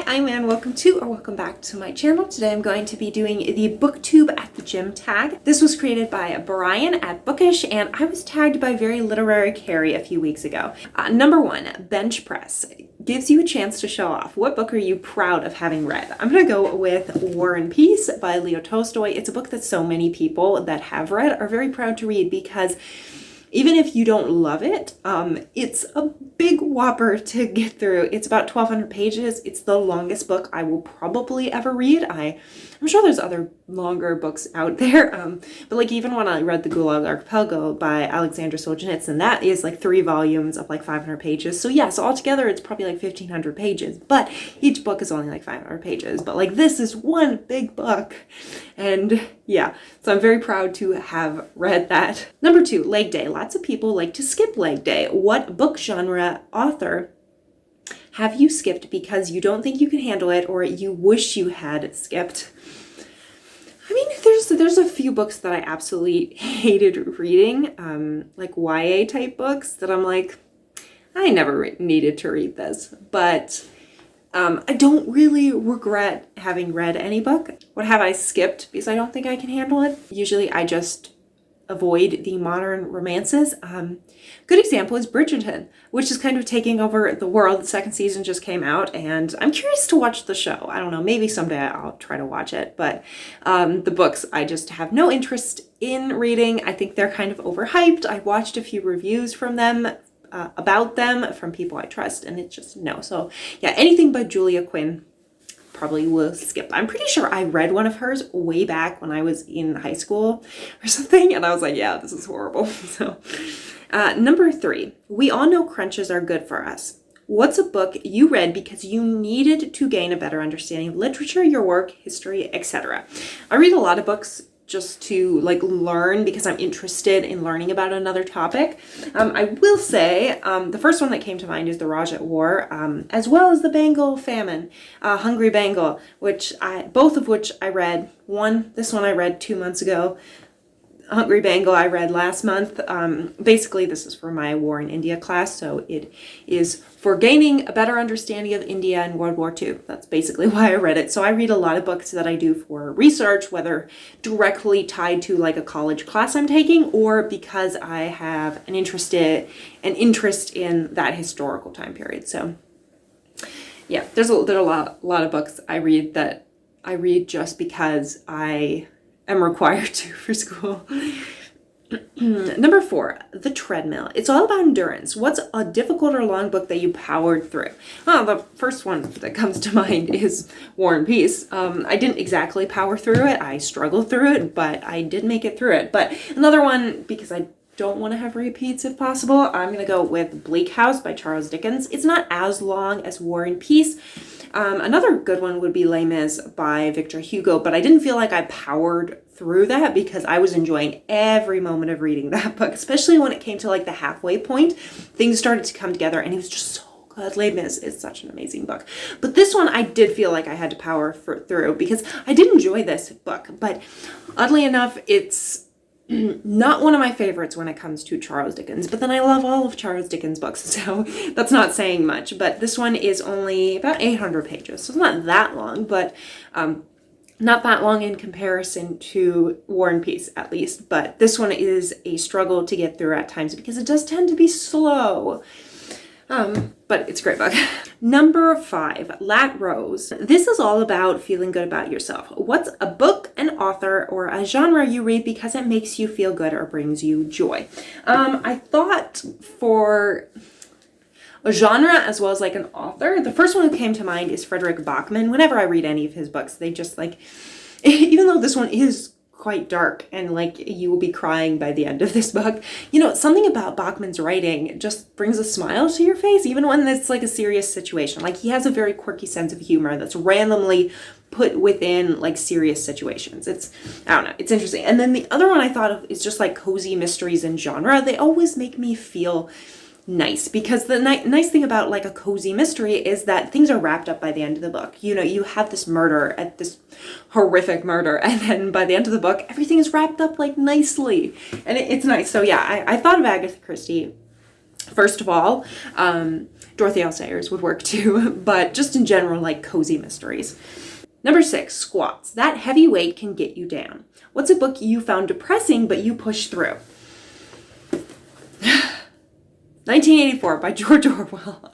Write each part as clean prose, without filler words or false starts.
I'm Anne. Welcome back to my channel. Today I'm going to be doing the Booktube at the Gym tag. This was created by Brian at Bookish, and I was tagged by Very Literary Kari a few weeks ago. Number one, bench press. Gives you a chance to show off. What book are you proud of having read? I'm going to go with War and Peace by Leo Tolstoy. It's a book that so many people that have read are very proud to read because even if you don't love it, it's a big whopper to get through. It's about 1,200 pages. It's the longest book I will probably ever read. I'm sure there's other longer books out there, but like even when I read The Gulag Archipelago by Alexander Solzhenitsyn, that is like 3 volumes of like 500 pages. So yeah, so altogether it's probably like 1,500 pages, but each book is only like 500 pages. But like this is one big book, and yeah, so I'm very proud to have read that. Number 2, leg day. Lots of people like to skip leg day. What book genre author have you skipped because you don't think you can handle it or you wish you had skipped? I mean, there's a few books that I absolutely hated reading, like YA type books that I'm like, I never needed to read this, but I don't really regret having read any book. What have I skipped because I don't think I can handle it? Usually I just avoid the modern romances. Good example is Bridgerton, which is kind of taking over the world. The 2nd season just came out and I'm curious to watch the show. I don't know, maybe someday I'll try to watch it, but the books I just have no interest in reading. I think they're kind of overhyped. I watched a few reviews from them, about them from people I trust, and it's just no. So yeah, anything by Julia Quinn probably will skip. I'm pretty sure I read one of hers way back when I was in high school or something, and I was like, yeah, this is horrible. So number 3, we all know crunches are good for us. What's a book you read because you needed to gain a better understanding of literature, your work, history, etc.? I read a lot of books just to like learn because I'm interested in learning about another topic. I will say the first one that came to mind is The Rajat War, as well as The Bengal Famine, Hungry Bengal, both of which I read. This one I read 2 months ago. Hungry Bengal I read last month. Basically, this is for my War in India class, so it is for gaining a better understanding of India and World War II. That's basically why I read it. So I read a lot of books that I do for research, whether directly tied to like a college class I'm taking or because I have an interest in that historical time period. So yeah, there's a lot of books I read that I read just because I am required to for school. Number 4, The Treadmill. It's all about endurance. What's a difficult or long book that you powered through? Well, the first one that comes to mind is War and Peace. I didn't exactly power through it. I struggled through it, but I did make it through it. But another one, because I don't want to have repeats if possible, I'm going to go with Bleak House by Charles Dickens. It's not as long as War and Peace. Another good one would be Les Mis by Victor Hugo, but I didn't feel like I powered through that because I was enjoying every moment of reading that book, especially when it came to like the halfway point. Things started to come together and it was just so good. Les Mis is such an amazing book. But this one I did feel like I had to power through because I did enjoy this book, but oddly enough, it's not one of my favorites when it comes to Charles Dickens, but then I love all of Charles Dickens' books, so that's not saying much. But this one is only about 800 pages, so it's not that long, but not that long in comparison to War and Peace, at least. But this one is a struggle to get through at times because it does tend to be slow. But it's a great book. Number 5, Lat Rose. This is all about feeling good about yourself. What's a book, an author, or a genre you read because it makes you feel good or brings you joy? I thought for a genre as well as like an author, the first one that came to mind is Frederick Bachman. Whenever I read any of his books, they just like, even though this one is quite dark and like you will be crying by the end of this book, you know, something about Bachman's writing just brings a smile to your face even when it's like a serious situation. Like he has a very quirky sense of humor that's randomly put within like serious situations. I don't know, it's interesting. And then the other one I thought of is just like cozy mysteries and genre. They always make me feel nice because the nice thing about like a cozy mystery is that things are wrapped up by the end of the book. You know, you have this horrific murder, and then by the end of the book everything is wrapped up like nicely, and it's nice. So yeah, I thought of Agatha Christie First of all, Dorothy L. Sayers would work too, but just in general, like cozy mysteries. Number 6, Squats. That heavy weight can get you down. What's a book you found depressing but you pushed through? 1984 by George Orwell.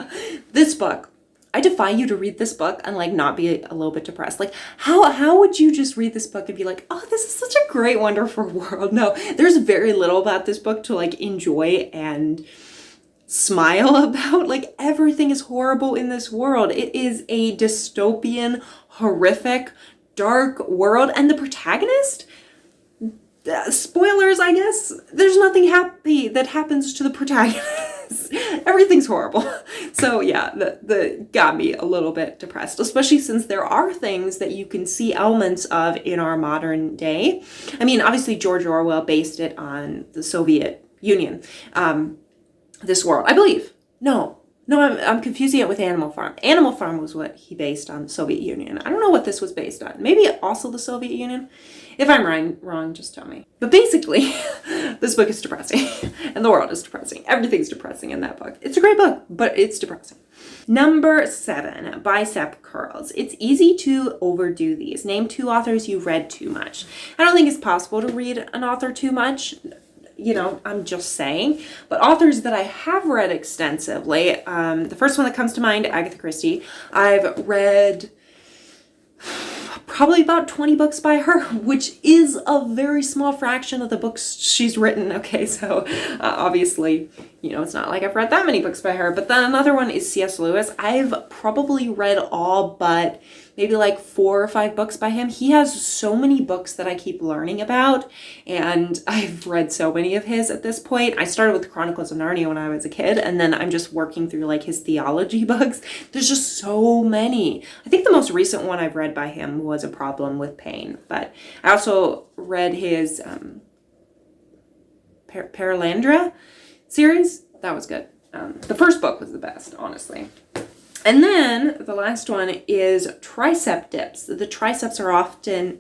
This book, I defy you to read this book and like not be a little bit depressed. Like how would you just read this book and be like, oh, this is such a great, wonderful world? No, there's very little about this book to like enjoy and smile about. Like everything is horrible in this world. It is a dystopian, horrific, dark world, and the protagonist, spoilers, I guess, there's nothing happy that happens to the protagonist. Everything's horrible. So yeah, the got me a little bit depressed, especially since there are things that you can see elements of in our modern day. I mean, obviously George Orwell based it on the Soviet Union, this world, I believe. No, I'm confusing it with Animal Farm. Animal Farm was what he based on the Soviet Union. I don't know what this was based on. Maybe also the Soviet Union. If I'm wrong, just tell me. But basically, this book is depressing. And the world is depressing. Everything's depressing in that book. It's a great book, but it's depressing. Number 7, Bicep Curls. It's easy to overdo these. Name 2 authors you read too much. I don't think it's possible to read an author too much. You know, I'm just saying. But authors that I have read extensively, the first one that comes to mind, Agatha Christie. I've read probably about 20 books by her, which is a very small fraction of the books she's written. Okay, so obviously, you know, it's not like I've read that many books by her. But then another one is C.S. Lewis. I've probably read all but maybe like 4 or 5 books by him. He has so many books that I keep learning about, and I've read so many of his at this point. I started with the Chronicles of Narnia when I was a kid, and then I'm just working through like his theology books. There's just so many. I think the most recent one I've read by him was A Problem with Pain, but I also read his Paralandra series. That was good. The first book was the best, honestly. And then the last one is Tricep dips. The triceps are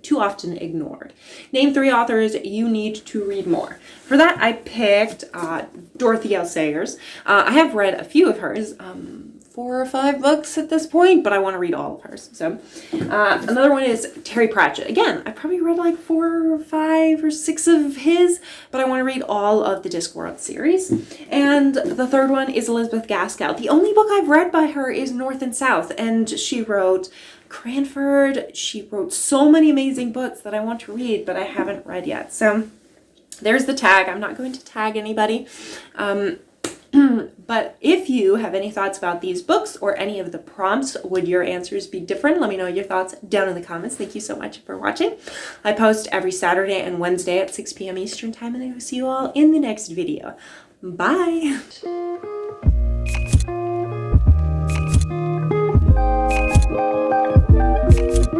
too often ignored. Name 3 authors you need to read more. For that, I picked Dorothy L. Sayers. I have read a few of hers, 4 or 5 books at this point, but I want to read all of hers. So another one is Terry Pratchett. Again, I probably read like 4 or 5 or 6 of his, but I want to read all of the Discworld series. And the third one is Elizabeth Gaskell. The only book I've read by her is North and South, and she wrote Cranford. She wrote so many amazing books that I want to read, but I haven't read yet. So there's the tag. I'm not going to tag anybody. But if you have any thoughts about these books or any of the prompts, would your answers be different? Let me know your thoughts down in the comments. Thank you so much for watching. I post every Saturday and Wednesday at 6 p.m. Eastern Time, and I will see you all in the next video. Bye!